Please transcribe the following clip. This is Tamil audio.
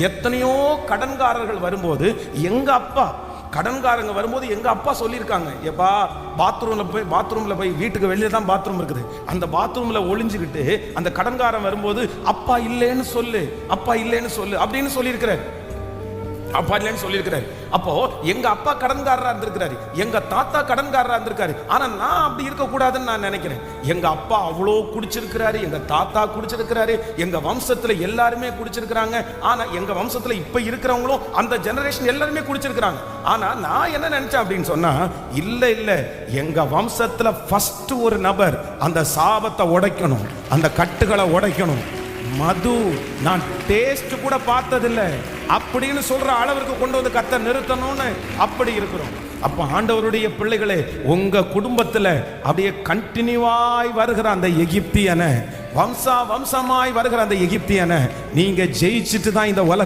எத்தனையோ கடன்காரர்கள் வரும்போது எங்க அப்பா, கடன்காரங்க வரும்போது எங்க அப்பா சொல்லியிருக்காங்க, எப்பா பாத்ரூம்ல போய் வீட்டுக்கு வெளியே தான் பாத்ரூம் இருக்குது, அந்த பாத்ரூம்ல ஒளிஞ்சுக்கிட்டு அந்த கடன்காரன் வரும்போது அப்பா இல்லைன்னு சொல்லு, அப்பா இல்லைன்னு சொல்லு அப்படின்னு சொல்லியிருக்கிறார். அப்பா இல்லைன்னு சொல்லியிருக்கிறாரு. அப்போ எங்க அப்பா கடன்காரரா இருந்திருக்கிறாரு, எங்க தாத்தா கடன்காரரா இருந்திருக்காரு. ஆனா நான் அப்படி இருக்க கூடாதுன்னு நான் நினைக்கிறேன். எங்க அப்பா அவ்வளோ குடிச்சிருக்கிறாரு, எங்க தாத்தா குடிச்சிருக்கிறாரு, எங்க வம்சத்துல எல்லாருமே குடிச்சிருக்கிறாங்க. ஆனா எங்க வம்சத்துல இப்ப இருக்கிறவங்களும் அந்த ஜெனரேஷன் எல்லாருமே குடிச்சிருக்கிறாங்க. ஆனா நான் என்ன நினைச்சேன் அப்படின்னு சொன்னா, இல்ல எங்க வம்சத்துல ஃபர்ஸ்ட் ஒரு நபர் அந்த சாபத்தை உடைக்கணும், அந்த கட்டுகளை உடைக்கணும். மது நான் டேஸ்ட் கூட பார்த்ததில்லை அப்படின்னு சொல்ற அளவிற்கு கொண்டு வந்து கர்த்தர் நிறுத்தணும்னு அப்படி இருக்கிறோம். அப்ப ஆண்டவருடைய பிள்ளைகளே, உங்க குடும்பத்துல அப்படியே கண்டினியூவாய் வருகிற அந்த எகிப்தியனை, வம்சமாய் வருகிற அந்த எகிப்தியனை நீங்க ஜெயிச்சுட்டு தான் இந்த உலக